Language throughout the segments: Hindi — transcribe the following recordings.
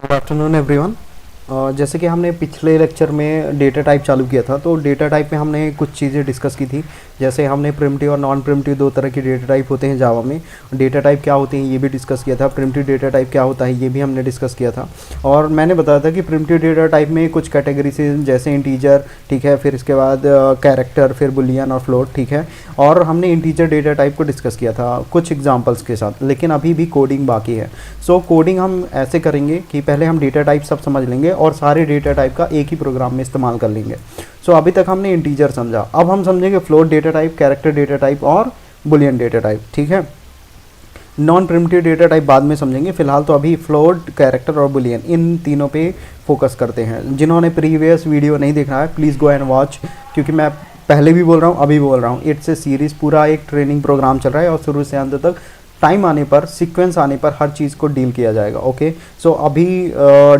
Good afternoon everyone. जैसे कि हमने पिछले लेक्चर में डेटा टाइप चालू किया था, तो डेटा टाइप में हमने कुछ चीज़ें डिस्कस की थी। जैसे हमने प्रिमिटिव और नॉन प्रिमिटिव दो तरह के डेटा टाइप होते हैं जावा में। डेटा टाइप क्या होते हैं ये भी डिस्कस किया था। प्रिमिटिव डेटा टाइप क्या होता है ये भी हमने डिस्कस किया था। और मैंने बताया था कि प्रिमिटिव डेटा टाइप में कुछ कैटेगरी से, जैसे इंटीजर, ठीक है, फिर इसके बाद कैरेक्टर, फिर बुलियन और फ्लोट, ठीक है। और हमने इंटीजर डेटा टाइप को डिस्कस किया था कुछ एग्जांपल्स के साथ, लेकिन अभी भी कोडिंग बाकी है। सो कोडिंग हम ऐसे करेंगे कि पहले हम डेटा टाइप सब समझ लेंगे और सारे डेटा टाइप का एक ही प्रोग्राम में इस्तेमाल कर लेंगे। सो अभी तक हमने इंटीजर समझा, अब हम समझेंगे float data type, character data type और बुलियन डेटा टाइप, ठीक है। नॉन प्रिमिटिव डेटा टाइप बाद में समझेंगे, फिलहाल तो अभी फ्लोट, कैरेक्टर और बुलियन इन तीनों पे फोकस करते हैं। जिन्होंने प्रीवियस वीडियो नहीं देखा है प्लीज़ गो एंड वॉच, क्योंकि मैं पहले भी बोल रहा हूँ अभी बोल रहा हूँ, इट्स ए सीरीज़, पूरा एक ट्रेनिंग प्रोग्राम चल रहा है और शुरू से अंत तक टाइम आने पर, सीक्वेंस आने पर हर चीज़ को डील किया जाएगा। ओके, सो अभी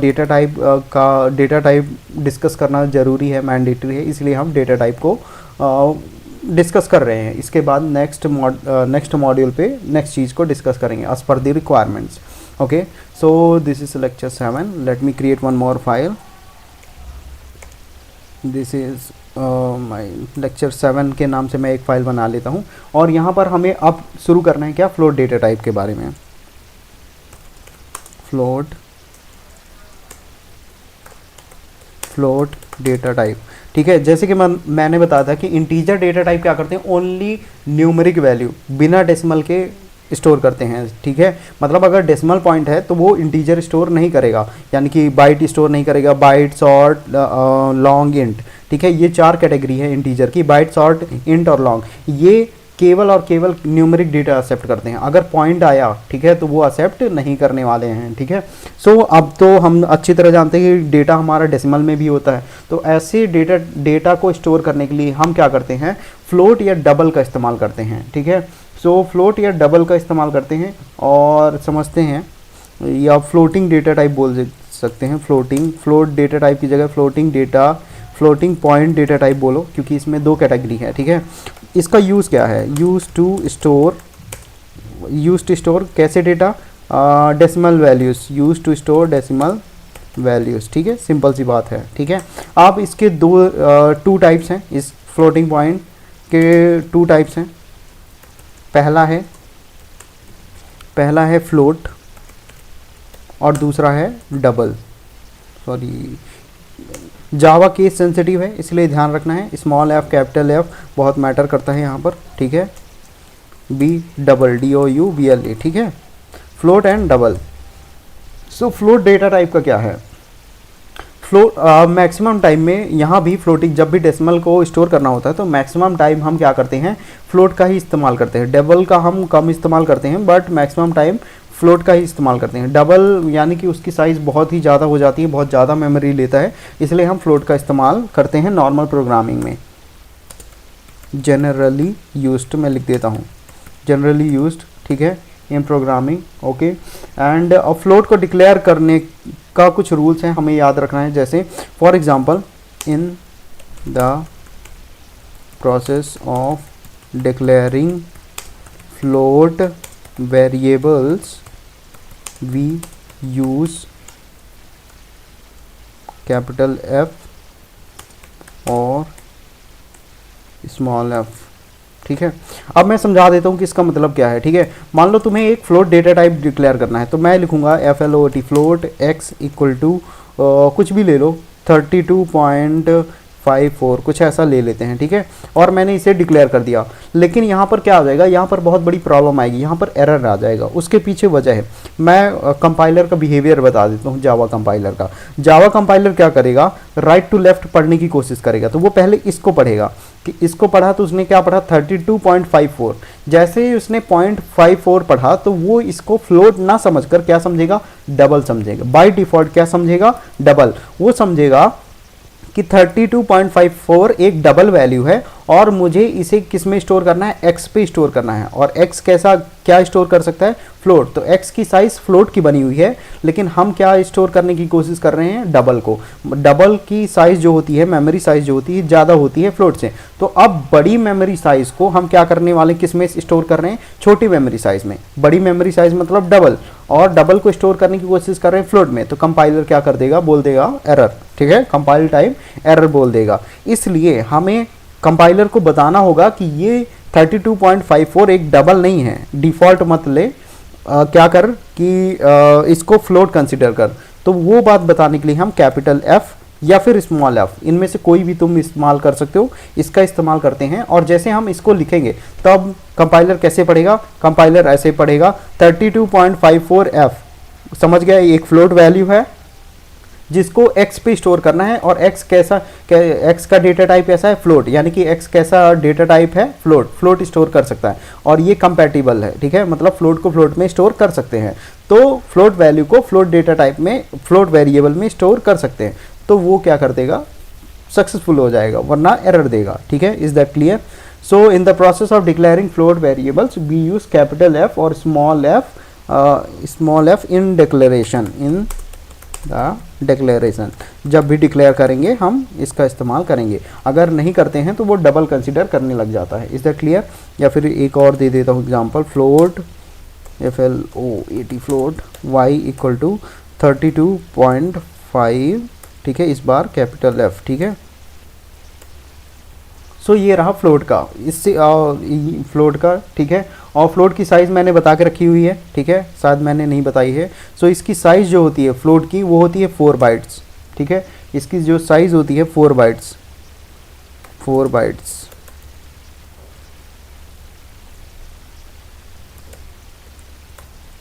डेटा टाइप का डेटा टाइप डिस्कस करना ज़रूरी है, मैंडेटरी है, इसलिए हम डेटा टाइप को डिस्कस कर रहे हैं। इसके बाद नेक्स्ट मॉड्यूल पे नेक्स्ट चीज़ को डिस्कस करेंगे as per the requirements. Okay, so this is lecture 7। Let me create one more file. This is my lecture 7 के नाम से मैं एक फ़ाइल बना लेता हूँ। और यहाँ पर हमें अब शुरू करना है क्या, फ्लोट डेटा टाइप के बारे में। फ्लोट डेटा टाइप, ठीक है। जैसे कि मैंने बताया था कि इंटीजर डेटा टाइप क्या करते हैं, ओनली न्यूमेरिक वैल्यू बिना डेसिमल के स्टोर करते हैं, ठीक है। मतलब अगर डेसिमल पॉइंट है तो वो इंटीजर स्टोर नहीं करेगा, यानी कि बाइट स्टोर नहीं करेगा, बाइट, शॉर्ट, लॉन्ग, इंट, ठीक है। ये चार कैटेगरी है इंटीजर की, बाइट, शॉर्ट, इंट और लॉन्ग। ये केवल और केवल न्यूमेरिक डेटा एक्सेप्ट करते हैं। अगर पॉइंट आया, ठीक है, तो वो एक्सेप्ट नहीं करने वाले हैं, ठीक है। सो अब तो हम अच्छी तरह जानते हैं कि डेटा हमारा डेसिमल में भी होता है, तो ऐसे डेटा को स्टोर करने के लिए हम क्या करते हैं, फ्लोट या डबल का इस्तेमाल करते हैं, ठीक है। सो फ्लोट या डबल का इस्तेमाल करते हैं और समझते हैं, या फ्लोटिंग डेटा टाइप बोल सकते हैं। फ्लोट डेटा टाइप की जगह फ्लोटिंग पॉइंट डेटा टाइप बोलो, क्योंकि इसमें दो कैटेगरी है, ठीक है। इसका यूज़ क्या है, यूज़ टू स्टोर कैसे data, decimal values, use to store decimal values, ठीक है। सिंपल सी बात है, ठीक है। आप इसके टू टाइप्स हैं, इस फ्लोटिंग पॉइंट के टू टाइप्स हैं। पहला है फ्लोट और दूसरा है डबल। सॉरी, जावा केस सेंसिटिव है इसलिए ध्यान रखना है, स्मॉल एफ कैपिटल एफ बहुत मैटर करता है यहाँ पर, ठीक है। बी डबल, DOUBLE, ठीक है, float and double. So float data type का क्या है, फ्लोट मैक्सिमम टाइम में, यहाँ भी फ्लोटिंग, जब भी डेसिमल को स्टोर करना होता है तो मैक्सिमम टाइम हम क्या करते हैं, फ्लोट का ही इस्तेमाल करते हैं। डबल का हम कम इस्तेमाल करते हैं, बट मैक्सिमम टाइम फ्लोट का ही इस्तेमाल करते हैं। डबल यानी कि उसकी साइज़ बहुत ही ज़्यादा हो जाती है, बहुत ज़्यादा मेमोरी लेता है, इसलिए हम फ्लोट का इस्तेमाल करते हैं नॉर्मल प्रोग्रामिंग में। जनरली यूज्ड मैं लिख देता हूँ, जनरली यूज्ड, ठीक है, इन प्रोग्रामिंग। ओके, एंड फ्लोट को डिक्लेयर करने का कुछ रूल्स हैं, हमें याद रखना है। जैसे for example, in the process of declaring float variables we use capital F और स्मॉल f, ठीक है। अब मैं समझा देता हूँ कि इसका मतलब क्या है, ठीक है। मान लो तुम्हें एक फ्लोट डेटा टाइप डिक्लेयर करना है, तो मैं लिखूंगा FLOT, float x equal to कुछ भी ले लो, 32.54 कुछ ऐसा ले लेते हैं, ठीक है। और मैंने इसे डिक्लेयर कर दिया, लेकिन यहाँ पर क्या आ जाएगा, यहाँ पर बहुत बड़ी प्रॉब्लम आएगी, यहाँ पर एरर आ जाएगा। उसके पीछे वजह है, मैं कंपाइलर का बिहेवियर बता देता हूँ। जावा कंपाइलर क्या करेगा, राइट टू लेफ्ट पढ़ने की कोशिश करेगा। तो वो पहले इसको पढ़ेगा, कि इसको पढ़ा तो उसने क्या पढ़ा, 32.54। जैसे ही उसने 0.54 पढ़ा तो वो इसको फ्लोट ना समझकर क्या समझेगा, डबल समझेगा। बाय डिफॉल्ट क्या समझेगा, डबल। वो समझेगा कि 32.54 एक डबल वैल्यू है और मुझे इसे किस में स्टोर करना है, एक्स पे स्टोर करना है। और एक्स कैसा क्या स्टोर कर सकता है, फ्लोट। तो एक्स की साइज फ्लोट की बनी हुई है, लेकिन हम क्या स्टोर करने की कोशिश कर रहे हैं, डबल को। डबल की साइज जो होती है, मेमोरी साइज जो होती है, ज़्यादा होती है फ्लोट से। तो अब बड़ी मेमोरी साइज को हम क्या करने वाले, किस में स्टोर कर रहे हैं, छोटी मेमोरी साइज में। बड़ी मेमोरी साइज मतलब डबल, और डबल को स्टोर करने की कोशिश कर रहे हैं फ्लोट में। तो कंपाइलर क्या कर देगा, बोल देगा एरर, ठीक है, कंपाइल टाइम एरर बोल देगा। इसलिए हमें कंपाइलर को बताना होगा कि ये 32.54 एक डबल नहीं है, डिफ़ॉल्ट मत ले, क्या कर कि इसको फ्लोट कंसिडर कर। तो वो बात बताने के लिए हम कैपिटल एफ या फिर स्मॉल एफ, इनमें से कोई भी तुम इस्तेमाल कर सकते हो, इसका इस्तेमाल करते हैं। और जैसे हम इसको लिखेंगे तब कंपाइलर कैसे पढ़ेगा, कंपाइलर ऐसे पढ़ेगा 32.54 एफ। समझ गया, एक फ्लोट वैल्यू है जिसको x पे स्टोर करना है। और x कैसा, x का डेटा टाइप ऐसा है फ्लोट, यानी कि x कैसा डेटा टाइप है, फ्लोट। फ्लोट स्टोर कर सकता है और ये कंपैटिबल है, ठीक है, मतलब फ्लोट को फ्लोट में स्टोर कर सकते हैं। तो फ्लोट वैल्यू को फ्लोट डेटा टाइप में, फ्लोट वेरिएबल में स्टोर कर सकते हैं। तो वो क्या कर देगा, सक्सेसफुल हो जाएगा, वरना एरर देगा, ठीक है। Is that clear? So in the process of declaring float variables we use capital F और small F in declaration, in the declaration. जब भी डिक्लेयर करेंगे हम इसका इस्तेमाल करेंगे, अगर नहीं करते हैं तो वो डबल कंसिडर करने लग जाता है। Is that clear? या फिर एक और दे देता हूँ example, float FLOAT float y equal to 32.5, ठीक है, इस बार कैपिटल F, ठीक है। सो ये रहा फ्लोट का, इससे फ्लोट का, ठीक है। और फ्लोट की साइज़ मैंने बता के रखी हुई है, ठीक है, शायद मैंने नहीं बताई है। सो इसकी साइज़ जो होती है फ्लोट की, वो होती है 4 बाइट्स, ठीक है। इसकी जो साइज़ होती है 4 bytes, 4 bytes.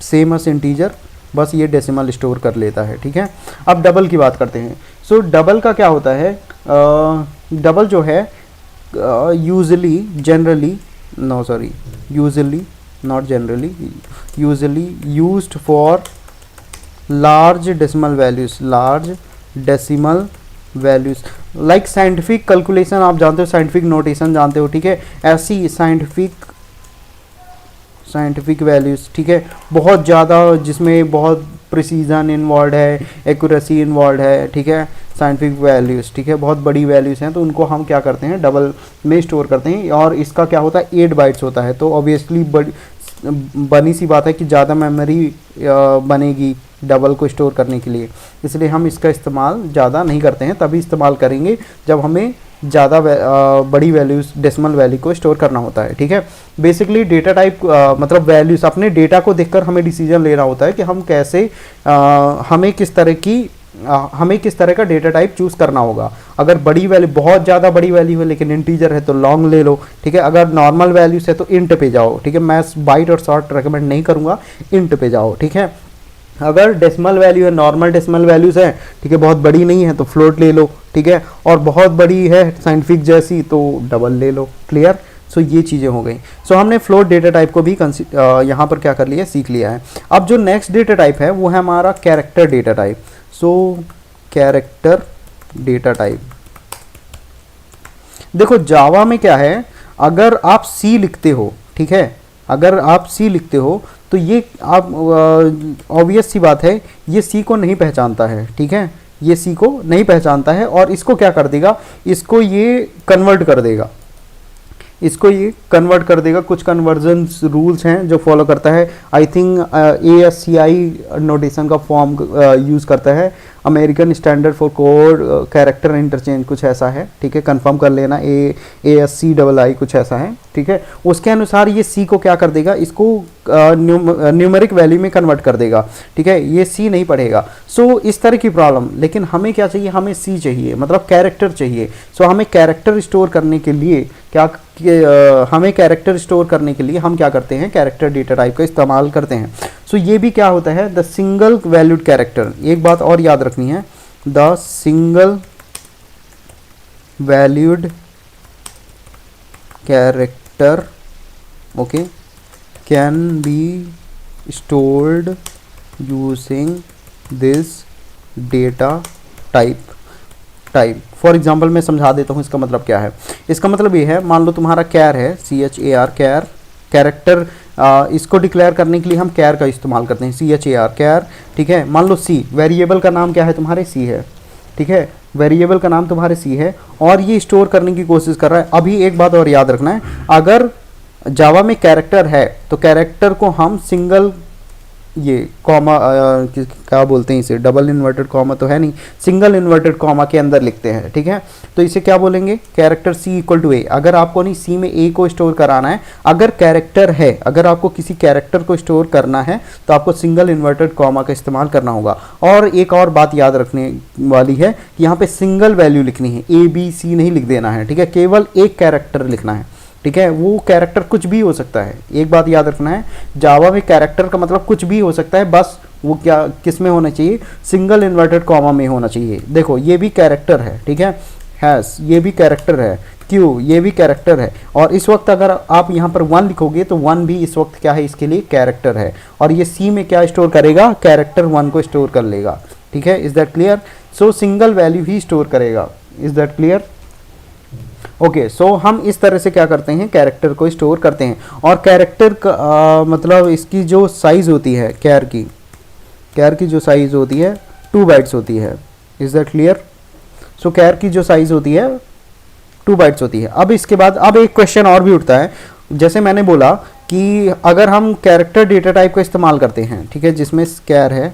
Same S integer, बस ये डेसिमल स्टोर कर लेता है, ठीक है। अब डबल की बात करते हैं। सो डबल का क्या होता है, डबल जो है usually, generally, no sorry, usually not generally, usually used for large decimal values, large decimal values, like scientific calculation आप जानते हो, साइंटिफिक नोटेशन जानते हो, ठीक है। ऐसी साइंटिफिक वैल्यूज़, ठीक है, बहुत ज़्यादा, जिसमें बहुत प्रिसीजन इन्वॉल्व है, एक्यूरेसी इन्वॉल्व है, ठीक है, साइंटिफिक वैल्यूज़, ठीक है, बहुत बड़ी वैल्यूज़ हैं। तो उनको हम क्या करते हैं, डबल में स्टोर करते हैं। और इसका क्या होता है, 8 बाइट्स होता है। तो ऑब्वियसली बनी सी बात है कि ज़्यादा मेमोरी बनेगी डबल को स्टोर करने के लिए, इसलिए हम इसका इस्तेमाल ज़्यादा नहीं करते हैं। तभी इस्तेमाल करेंगे जब हमें ज़्यादा बड़ी वैल्यूज़, डेसिमल वैल्यू को स्टोर करना होता है, ठीक है। बेसिकली डेटा टाइप मतलब वैल्यूज़, अपने डेटा को देखकर हमें डिसीजन लेना होता है कि हम कैसे, हमें किस तरह का डेटा टाइप चूज़ करना होगा। अगर बड़ी वैल्यू, बहुत ज़्यादा बड़ी वैल्यू है लेकिन इंटीजर है तो लॉन्ग ले लो, ठीक है। अगर नॉर्मल वैल्यूज़ है तो इंट पे जाओ, ठीक है। मैं बाइट और शॉर्ट रेकमेंड नहीं करूँगा, इंट पे जाओ, ठीक है। अगर डेसिमल वैल्यू है, नॉर्मल डेसिमल वैल्यूज़ हैं, ठीक है, बहुत बड़ी नहीं है तो फ्लोट ले लो, ठीक है। और बहुत बड़ी है साइंटिफिक जैसी तो डबल ले लो। क्लियर? सो ये चीज़ें हो गई। सो हमने फ्लोट डेटा टाइप को भी यहाँ पर क्या कर लिया, सीख लिया है। अब जो नेक्स्ट डेटा टाइप है वो है हमारा कैरेक्टर डेटा टाइप। सो कैरेक्टर डेटा टाइप, देखो जावा में क्या है, अगर आप सी लिखते हो, ठीक है, अगर आप सी लिखते हो तो ये आप ऑब्वियस सी बात है, ये सी को नहीं पहचानता है, ठीक है, ये सी को नहीं पहचानता है। और इसको क्या कर देगा, इसको ये कन्वर्ट कर देगा, इसको ये कन्वर्ट कर देगा। कुछ कन्वर्जन रूल्स हैं जो फॉलो करता है। आई थिंक ASCII नोटेशन का फॉर्म यूज़ करता है, American standard for code character interchange, कुछ ऐसा है, ठीक है, कंफर्म कर लेना, ASCII कुछ ऐसा है, ठीक है। उसके अनुसार ये सी को क्या कर देगा, इसको न्यूमेरिक वैल्यू में कन्वर्ट कर देगा, ठीक है, ये सी नहीं पढ़ेगा। सो इस तरह की प्रॉब्लम, लेकिन हमें क्या चाहिए, हमें सी चाहिए, मतलब कैरेक्टर चाहिए। सो हमें कैरेक्टर स्टोर करने के लिए हमें कैरेक्टर स्टोर करने के लिए हम क्या करते हैं, कैरेक्टर डेटा टाइप का इस्तेमाल करते हैं। सो ये भी क्या होता है, द सिंगल वैल्यूड कैरेक्टर। एक बात और याद रखनी है, the single valued character, okay, can be stored using this data type. Type. For example मैं समझा देता हूँ इसका मतलब क्या है। इसका मतलब ये है, मान लो तुम्हारा कैर है, CHAR कैर, कैरेक्टर, इसको डिक्लेयर करने के लिए हम कैर का इस्तेमाल करते हैं, CHAR कैर, ठीक है। मान लो C, वेरिएबल का नाम क्या है तुम्हारे, C है, ठीक है, वेरिएबल का नाम तुम्हारे C है और ये स्टोर करने की कोशिश कर रहा है। अभी एक बात और याद रखना है, अगर जावा में कैरेक्टर है तो कैरेक्टर को हम सिंगल, ये कॉमा क्या बोलते हैं इसे, डबल इन्वर्टेड कॉमा तो है नहीं, सिंगल इन्वर्टेड कॉमा के अंदर लिखते हैं, ठीक है। तो इसे क्या बोलेंगे, character C equal to A। अगर आपको नहीं C में A को स्टोर कराना है, अगर कैरेक्टर है, अगर आपको किसी कैरेक्टर को स्टोर करना है तो आपको सिंगल इन्वर्टेड कॉमा का इस्तेमाल करना होगा। और एक और बात याद रखने वाली है कि यहाँ पे सिंगल वैल्यू लिखनी है, ABC नहीं लिख देना है, ठीक है, केवल एक कैरेक्टर लिखना है, ठीक है। वो कैरेक्टर कुछ भी हो सकता है, एक बात याद रखना है, जावा में कैरेक्टर का मतलब कुछ भी हो सकता है, बस वो क्या किस में होना चाहिए, सिंगल इन्वर्टेड कॉमा में होना चाहिए। देखो ये भी कैरेक्टर है, ठीक है, हैश ये भी कैरेक्टर है, क्यू ये भी कैरेक्टर है, और इस वक्त अगर आप यहाँ पर 1 लिखोगे तो 1 भी इस वक्त क्या है, इसके लिए कैरेक्टर है। और ये C में क्या स्टोर करेगा, कैरेक्टर 1 को स्टोर कर लेगा, ठीक है। Is that clear? So single value ही स्टोर करेगा। Is that clear? Okay, so हम इस तरह से क्या करते हैं, कैरेक्टर को स्टोर करते हैं। और कैरेक्टर का मतलब इसकी जो साइज होती है, कैर की जो साइज होती है 2 बाइट्स होती है। Is that clear? So char की जो साइज होती है 2 बाइट्स होती है। अब इसके बाद अब एक क्वेश्चन और भी उठता है, जैसे मैंने बोला कि अगर हम कैरेक्टर डेटा टाइप का इस्तेमाल करते हैं, ठीक है, जिसमें कैर है,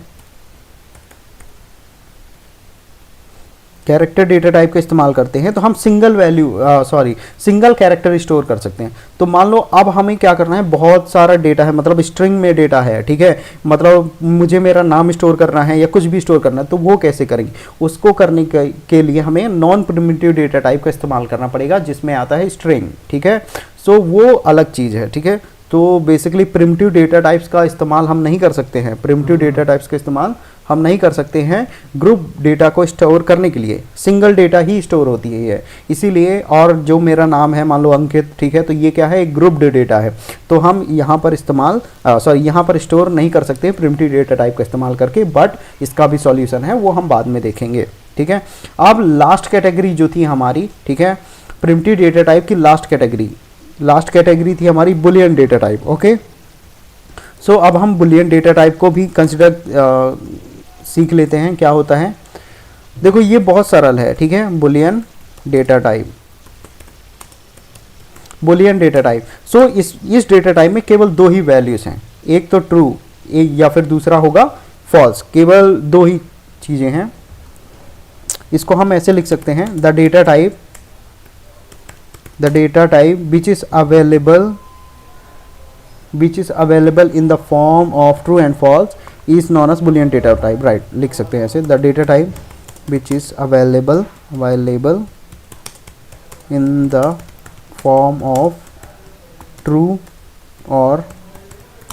कैरेक्टर डेटा टाइप का इस्तेमाल करते हैं तो हम सिंगल सिंगल कैरेक्टर स्टोर कर सकते हैं। तो मान लो अब हमें क्या करना है, बहुत सारा डेटा है, मतलब स्ट्रिंग में डेटा है, ठीक है, मतलब मुझे मेरा नाम स्टोर करना है या कुछ भी स्टोर करना है, तो वो कैसे करेंगे, उसको करने के लिए हमें नॉन प्रिमिटिव डेटा टाइप का इस्तेमाल करना पड़ेगा, जिसमें आता है स्ट्रिंग, ठीक है। सो वो अलग चीज़ है, ठीक है। तो बेसिकली प्रिमिटिव डेटा टाइप्स का इस्तेमाल हम नहीं कर सकते हैं, प्रिमिटिव डेटा टाइप्स का इस्तेमाल हम नहीं कर सकते हैं ग्रुप डेटा को स्टोर करने के लिए, सिंगल डेटा ही स्टोर होती है ये, इसीलिए। और जो मेरा नाम है मान लो अंकित, ठीक है, तो ये क्या है, एक ग्रुप डेटा है, तो हम यहाँ पर यहाँ पर स्टोर नहीं कर सकते प्रिमिटिव डेटा टाइप का इस्तेमाल करके, बट इसका भी सॉल्यूशन है, वो हम बाद में देखेंगे, ठीक है। अब लास्ट कैटेगरी जो थी हमारी, ठीक है, प्रिमिटिव डेटा टाइप की लास्ट कैटेगरी थी हमारी बुलियन डेटा टाइप। ओके, सो अब हम बुलियन डेटा टाइप को भी कंसिडर सीख लेते हैं, क्या होता है। देखो ये बहुत सरल है, ठीक है, बुलियन डेटा टाइप। सो इस डेटा टाइप में केवल 2 ही वैल्यूज हैं, एक तो ट्रू, एक या फिर दूसरा होगा फॉल्स, केवल 2 ही चीजें हैं। इसको हम ऐसे लिख सकते हैं, the data type which is available in the form of true and false is known as boolean data type, right? लिख सकते हैं ऐसे, the data type which is available in the form of true or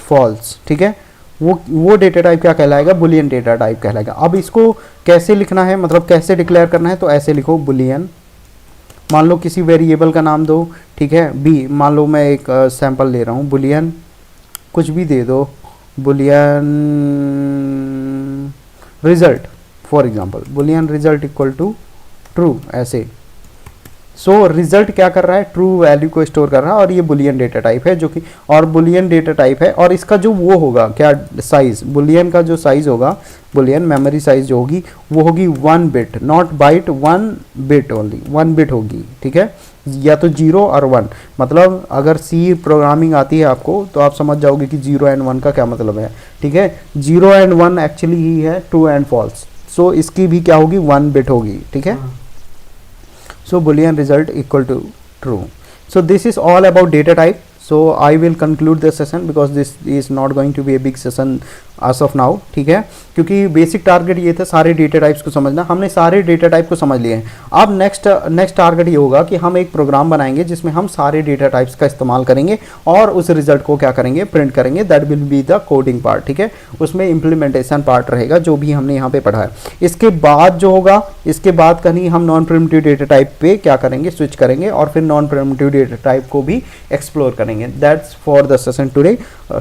false, ठीक है, वो डेटा टाइप क्या कहलाएगा, बुलियन डेटा टाइप कहलाएगा। अब इसको कैसे लिखना है, मतलब कैसे डिक्लेयर करना है, तो ऐसे लिखो बुलियन, मान लो किसी वेरिएबल का नाम दो, ठीक है, बी, मान लो मैं एक सैंपल ले रहा हूँ, बुलियन कुछ भी दे दो, boolean result, for example boolean result equal to true, ऐसे। सो रिजल्ट क्या कर रहा है, ट्रू वैल्यू को स्टोर कर रहा है, और ये बुलियन डेटा टाइप है, जो कि और बुलियन डेटा टाइप है, और इसका जो वो होगा क्या साइज, बुलियन का जो साइज होगा, बुलियन मेमोरी साइज जो होगी वो होगी 1 bit, not byte, 1 bit only, 1 bit होगी, ठीक है, या तो 0 और 1। मतलब अगर सी प्रोग्रामिंग आती है आपको तो आप समझ जाओगे कि 0 एंड 1 का क्या मतलब है, ठीक है। 0 एंड 1 एक्चुअली ही है ट्रू एंड फॉल्स, सो इसकी भी क्या होगी, 1 बिट होगी, ठीक है। So boolean result equal to true. So this is all about data type. So I will conclude this session because this is not going to be a big session as of now, ठीक है, क्योंकि बेसिक टारगेट ये था सारे डेटा टाइप्स को समझना, हमने सारे डेटा टाइप को समझ लिए हैं। अब नेक्स्ट टारगेट ये होगा कि हम एक प्रोग्राम बनाएंगे जिसमें हम सारे डेटा टाइप्स का इस्तेमाल करेंगे और उस रिजल्ट को क्या करेंगे, प्रिंट करेंगे, that will be the coding part, ठीक है, उसमें इम्प्लीमेंटेशन पार्ट रहेगा जो भी हमने यहाँ पे पढ़ा है। इसके बाद जो होगा, इसके बाद कहीं हम नॉन प्रिमिटिव डेटा टाइप पे क्या करेंगे, स्विच करेंगे, और फिर नॉन प्रिमिटिव डेटा टाइप को भी एक्सप्लोर करेंगे। That's for the session today. So